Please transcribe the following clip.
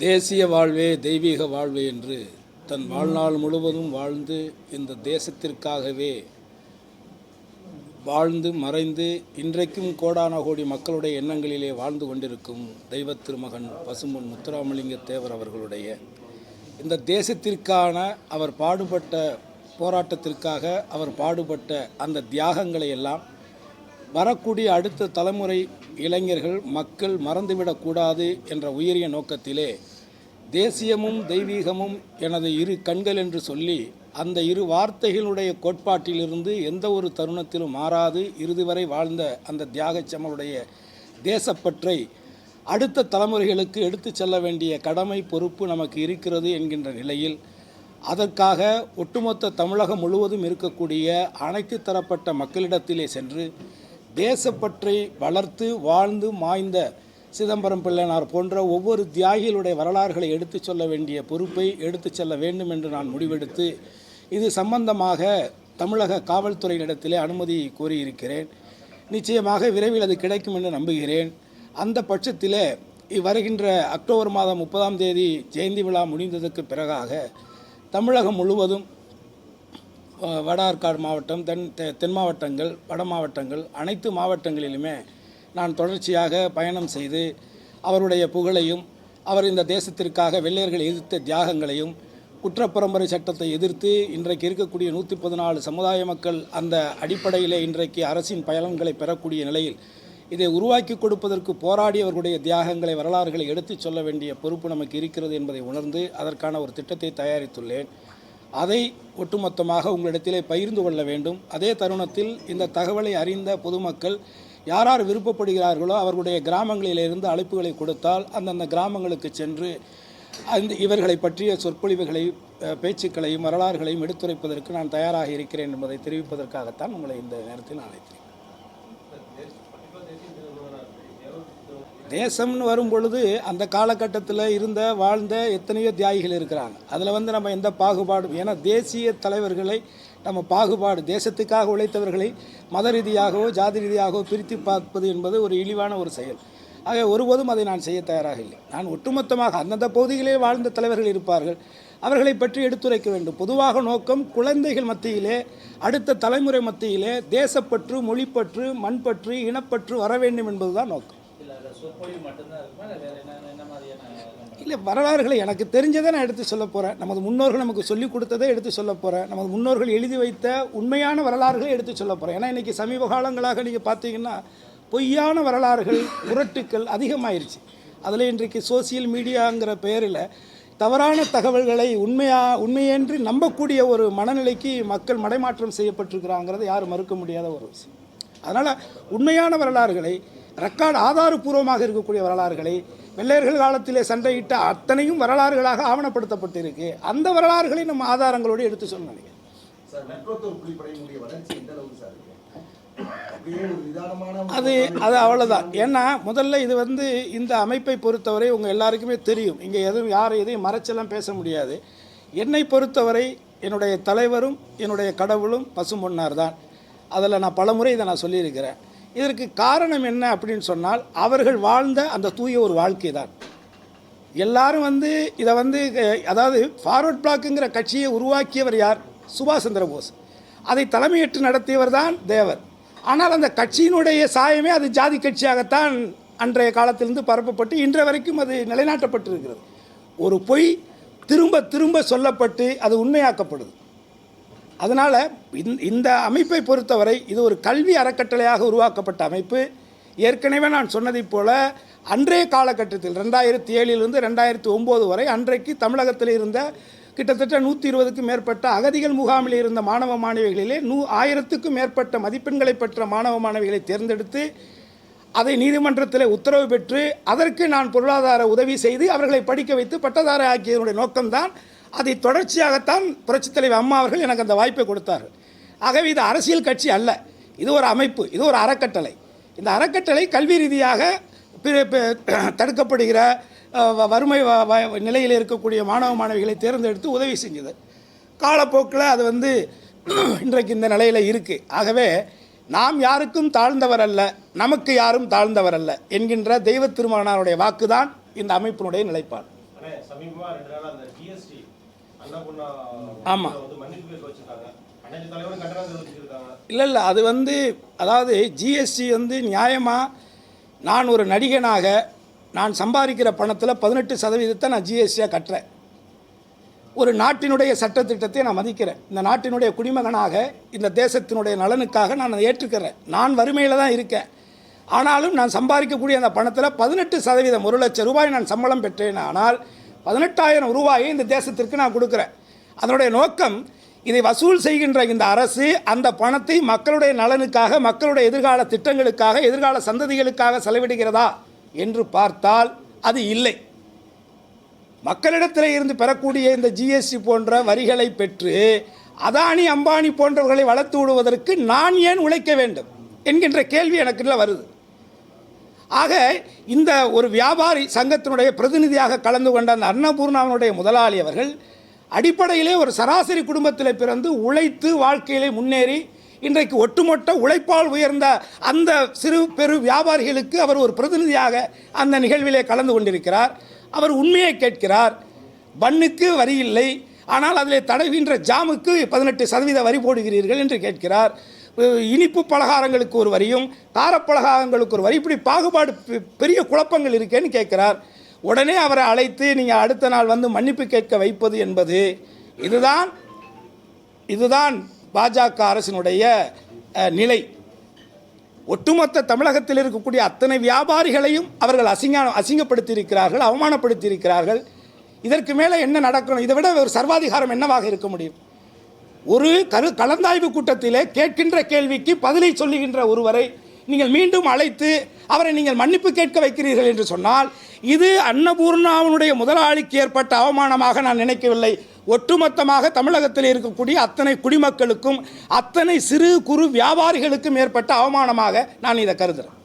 தேசிய வாழ்வே தெய்வீக வாழ்வே என்று தன் வாழ்நாள் முழுவதும் வாழ்ந்து இந்த தேசத்திற்காகவே வாழ்ந்து மறைந்து இன்றைக்கும் கோடான கோடி மக்களுடைய எண்ணங்களிலே வாழ்ந்து கொண்டிருக்கும் தெய்வ திருமகன் பசும்பொன் முத்துராமலிங்க தேவர் அவர்களுடைய இந்த தேசத்திற்கான அவர் பாடுபட்ட போராட்டத்திற்காக அவர் பாடுபட்ட அந்த தியாகங்களை எல்லாம் வரக்கூடிய அடுத்த தலைமுறை இளைஞர்கள் மக்கள் மறந்துவிடக்கூடாது என்ற உயரிய நோக்கத்திலே தேசியமும் தெய்வீகமும் எனது இரு கண்கள் என்று சொல்லி அந்த இரு வார்த்தைகளுடைய கோட்பாட்டிலிருந்து எந்த ஒரு தருணத்திலும் மாறாது இறுதி வரை வாழ்ந்த அந்த தியாகச்சமருடைய தேசப்பற்றை அடுத்த தலைமுறைகளுக்கு எடுத்துச் செல்ல வேண்டிய கடமை பொறுப்பு நமக்கு இருக்கிறது என்கின்ற நிலையில் அதற்காக ஒட்டுமொத்த தமிழகம் முழுவதும் இருக்கக்கூடிய அனைத்து தரப்பட்ட மக்களிடத்திலே சென்று தேசப்பற்றை வளர்த்து வாழ்ந்து மாய்ந்த சிதம்பரம் பிள்ளைனார் போன்ற ஒவ்வொரு தியாகிகளுடைய வரலாறுகளை எடுத்துச் சொல்ல வேண்டிய பொறுப்பை எடுத்துச் செல்ல வேண்டும் என்று நான் முடிவெடுத்து இது சம்பந்தமாக தமிழக காவல்துறையினிடத்திலே அனுமதி கோரியிருக்கிறேன். நிச்சயமாக விரைவில் அது கிடைக்கும் என்று நம்புகிறேன். அந்த பட்சத்திலே வருகின்ற அக்டோபர் மாதம் 30ஆம் தேதி ஜெயந்தி விழா முடிந்ததற்கு பிறகாக தமிழகம் முழுவதும் வட ஆற்காடு மாவட்டம், தென் மாவட்டங்கள், வட மாவட்டங்கள் அனைத்து மாவட்டங்களிலுமே நான் தொடர்ச்சியாக பயணம் செய்து அவருடைய புகழையும் அவர் இந்த தேசத்திற்காக வெள்ளையர்கள் எதிர்த்த தியாகங்களையும் குற்றப்பரம்பரை சட்டத்தை எதிர்த்து இன்றைக்கு இருக்கக்கூடிய 114 சமுதாய மக்கள் அந்த அடிப்படையிலே இன்றைக்கு அரசின் பயன்களை பெறக்கூடிய நிலையில் இதை உருவாக்கி கொடுப்பதற்கு போராடியவர்களுடைய தியாகங்களை வரலாறுகளை எடுத்துச் சொல்ல வேண்டிய பொறுப்பு நமக்கு இருக்கிறது என்பதை உணர்ந்து அதற்கான ஒரு திட்டத்தை தயாரித்துள்ளேன். அதை ஒட்டுமொத்தமாக உங்களிடத்திலே பகிர்ந்து கொள்ள வேண்டும். அதே தருணத்தில் இந்த தகவலை அறிந்த பொதுமக்கள் யார் யார் விருப்பப்படுகிறார்களோ அவர்களுடைய கிராமங்களிலிருந்து அழைப்புகளை கொடுத்தால் அந்தந்த கிராமங்களுக்கு சென்று இவர்களை பற்றிய சொற்பொழிவுகளை பேச்சுக்களையும் வரலாறுகளையும் எடுத்துரைப்பதற்கு நான் தயாராக இருக்கிறேன் என்பதை தெரிவிப்பதற்காகத்தான் உங்களை இந்த நேரத்தில் அழைத்தேன். தேசம்னு வரும் பொழுது அந்த காலகட்டத்தில் இருந்த வாழ்ந்த எத்தனையோ தியாகிகள் இருக்கிறாங்க. அதில் நம்ம எந்த பாகுபாடும், ஏன்னா தேசிய தலைவர்களை நம்ம பாகுபாடு தேசத்துக்காக உழைத்தவர்களை மத ரீதியாகவோ ஜாதி ரீதியாகவோ பிரித்து பார்ப்பது என்பது ஒரு இழிவான ஒரு செயல். ஆக ஒருபோதும் அதை நான் செய்ய தயாராக இல்லை. நான் ஒட்டுமொத்தமாக அந்தந்த பகுதிகளே வாழ்ந்த தலைவர்கள் இருப்பார்கள், அவர்களை பற்றி எடுத்துரைக்க வேண்டும். பொதுவாக நோக்கம் குழந்தைகள் மத்தியிலே, அடுத்த தலைமுறை மத்தியிலே தேசப்பற்று, மொழிப்பற்று, மண்பற்று, இனப்பற்று வர வேண்டும் என்பதுதான் நோக்கம். இல்லை, வரலாறுகளை எனக்கு தெரிஞ்சதை நான் எடுத்து சொல்ல போகிறேன். நமது முன்னோர்கள் நமக்கு சொல்லிக் கொடுத்ததை எடுத்து சொல்ல போகிறேன். நமது முன்னோர்கள் எழுதி வைத்த உண்மையான வரலாறுகளை எடுத்து சொல்ல போகிறேன். ஏன்னா இன்றைக்கி சமீப காலங்களாக நீங்கள் பார்த்தீங்கன்னா பொய்யான வரலாறுகள், புரட்டுக்கள் அதிகமாயிருச்சு. அதில் இன்றைக்கு சோசியல் மீடியாங்கிற பெயரில் தவறான தகவல்களை உண்மையென்று நம்பக்கூடிய ஒரு மனநிலைக்கு மக்கள் மடைமாற்றம் செய்யப்பட்டிருக்கிறாங்கிறத யாரும் மறுக்க முடியாத ஒரு விஷயம். அதனால் உண்மையான வரலாறுகளை, ரெக்கார்டு ஆதாரபூர்வமாக இருக்கக்கூடிய வரலாறுகளை, வெள்ளையர்கள் காலத்திலே சண்டையிட்ட அத்தனையும் வரலாறுகளாக ஆவணப்படுத்தப்பட்டிருக்கு. அந்த வரலாறுகளை நம்ம ஆதாரங்களோடு எடுத்து சொல்ல நினைக்கிறேன். அது அவ்வளோதான். ஏன்னா முதல்ல இது இந்த அமைப்பை பொறுத்தவரை உங்கள் எல்லாருக்குமே தெரியும். இங்கே எதையும் மறைச்செல்லாம் பேச முடியாது. என்னை பொறுத்தவரை என்னுடைய தலைவரும் என்னுடைய கடவுளும் பசும்பொன்னார் தான். அதில் நான் பலமுறை இதை நான் சொல்லியிருக்கிறேன். இதற்கு காரணம் என்ன அப்படின்னு சொன்னால் அவர்கள் வாழ்ந்த அந்த தூய ஒரு வாழ்க்கை தான். எல்லாரும் இதை அதாவது ஃபார்வர்ட் பிளாக்குங்கிற கட்சியை உருவாக்கியவர் யார்? சுபாஷ் சந்திர போஸ். அதை தலைமையேற்று நடத்தியவர் தான் தேவர். ஆனால் அந்த கட்சியினுடைய சாயமே அது ஜாதி கட்சியாகத்தான் அன்றைய காலத்திலிருந்து பரப்பப்பட்டு இன்றைய வரைக்கும் அது நிலைநாட்டப்பட்டிருக்கிறது. ஒரு பொய் திரும்ப திரும்ப சொல்லப்பட்டு அது உண்மையாக்கப்படுது. அதனால் இந்த அமைப்பை பொறுத்தவரை இது ஒரு கல்வி அறக்கட்டளையாக உருவாக்கப்பட்ட அமைப்பு. ஏற்கனவே நான் சொன்னதைப் போல அன்றைய காலகட்டத்தில் 2007 2009 வரை அன்றைக்கு தமிழகத்தில் இருந்த கிட்டத்தட்ட 120க்கும் மேற்பட்ட அகதிகள் முகாமில் இருந்த மாணவ மாணவிகளிலே 1000க்கும் மேற்பட்ட மதிப்பெண்களை பெற்ற மாணவ மாணவிகளை தேர்ந்தெடுத்து அதை நீதிமன்றத்தில் உத்தரவு பெற்று அதற்கு நான் பொருளாதார உதவி செய்து அவர்களை படிக்க வைத்து பட்டதாரி ஆக்கியதனுடைய நோக்கம்தான். அதை தொடர்ச்சியாகத்தான் புரட்சித் தலைவர் அம்மா அவர்கள் எனக்கு அந்த வாய்ப்பை கொடுத்தார்கள். ஆகவே இது அரசியல் கட்சி அல்ல, இது ஒரு அமைப்பு, இது ஒரு அறக்கட்டளை. இந்த அறக்கட்டளை கல்வி ரீதியாக தடுக்கப்படுகிற வறுமை நிலையில் இருக்கக்கூடிய மாணவ மாணவிகளை தேர்ந்தெடுத்து உதவி செஞ்சது. காலப்போக்கில் அது இன்றைக்கு இந்த நிலையில் இருக்குது. ஆகவே நாம் யாருக்கும் தாழ்ந்தவர் அல்ல, நமக்கு யாரும் தாழ்ந்தவர் அல்ல என்கின்ற தெய்வ திருமகனாருடைய வாக்குதான் இந்த அமைப்பினுடைய நிலைப்பாடு. சமீபமா 2 நாளா அந்த ஜிஎஸ்டி அன்னபூர்ணா ஆமாம் வந்து மன்னிப்பு கேட்க வச்சிருக்காங்க. அன்னைக்கு தலைவரும் கண்டனம் தெரிவிச்சிருக்காங்க. இல்லை அது அதாவது ஜிஎஸ்டி நியாயமாக நான் ஒரு நடிகனாக நான் சம்பாதிக்கிற பணத்தில் 18% நான் ஜிஎஸ்டியாக கட்டுறேன். ஒரு நாட்டினுடைய சட்டத்திட்டத்தை நான் மதிக்கிறேன். இந்த நாட்டினுடைய குடிமகனாக இந்த தேசத்தினுடைய நலனுக்காக நான் அதை ஏற்றுக்கிறேன். நான் வறுமையில் தான் இருக்கேன். ஆனாலும் நான் சம்பாதிக்கக்கூடிய அந்த பணத்தில் 18% ₹1,00,000 நான் சம்பளம் பெற்றேன். ஆனால் 18,000 ரூபாயை இந்த தேசத்திற்கு நான் கொடுக்குறேன். அதனுடைய நோக்கம், இதை வசூல் செய்கின்ற இந்த அரசு அந்த பணத்தை மக்களுடைய நலனுக்காக, மக்களுடைய எதிர்கால திட்டங்களுக்காக, எதிர்கால சந்ததிகளுக்காக செலவிடுகிறதா என்று பார்த்தால் அது இல்லை. மக்களிடத்தில் இருந்து பெறக்கூடிய இந்த ஜிஎஸ்டி போன்ற வரிகளை பெற்று அதானி அம்பானி போன்றவர்களை வளர்த்து விடுவதற்கு நான் ஏன் உழைக்க வேண்டும் என்கின்ற கேள்வி எனக்குள்ள வருது. ஆக இந்த ஒரு வியாபாரி சங்கத்தினுடைய பிரதிநிதியாக கலந்து கொண்ட அந்த அன்னபூர்ணாவினுடைய முதலாளி அவர்கள் அடிப்படையிலே ஒரு சராசரி குடும்பத்தில் பிறந்து உழைத்து வாழ்க்கையிலே முன்னேறி இன்றைக்கு ஒட்டுமொத்த உழைப்பால் உயர்ந்த அந்த சிறு பெரு வியாபாரிகளுக்கு அவர் ஒரு பிரதிநிதியாக அந்த நிகழ்விலே கலந்து கொண்டிருக்கிறார். அவர் உண்மையை கேட்கிறார். பன்னுக்கு வரி இல்லை, ஆனால் அதில் தடவுகின்ற ஜாமுக்கு 18% வரி போடுகிறீர்கள் என்று கேட்கிறார். இனிப்பு பலகாரங்களுக்கு ஒரு வரியும் காரப்பலகாரங்களுக்கு ஒரு வரி, இப்படி பாகுபாடு பெரிய குழப்பங்கள் இருக்கேன்னு கேட்கிறார். உடனே அவரை அழைத்து நீங்கள் அடுத்த நாள் வந்து மன்னிப்பு கேட்க வைப்பது என்பது இதுதான் பாஜக அரசினுடைய நிலை. ஒட்டுமொத்த தமிழகத்தில் இருக்கக்கூடிய அத்தனை வியாபாரிகளையும் அவர்கள் அசிங்கப்படுத்தி இருக்கிறார்கள், அவமானப்படுத்தி இருக்கிறார்கள். இதற்கு மேலே என்ன நடக்கணும்? இதை விட ஒரு சர்வாதிகாரம் என்னவாக இருக்க முடியும்? ஒரு கலந்தாய்வு கூட்டத்திலே கேட்கின்ற கேள்விக்கு பதிலை சொல்லுகின்ற ஒருவரை நீங்கள் மீண்டும் அழைத்து அவரை நீங்கள் மன்னிப்பு கேட்க வைக்கிறீர்கள் என்று சொன்னால் இது அன்னபூர்ணாவினுடைய முதலாளிக்கு ஏற்பட்ட அவமானமாக நான் நினைக்கவில்லை. ஒட்டுமொத்தமாக தமிழகத்தில் இருக்கக்கூடிய அத்தனை குடிமக்களுக்கும் அத்தனை சிறு குறு வியாபாரிகளுக்கும் ஏற்பட்ட அவமானமாக நான் இதை கருதுகிறேன்.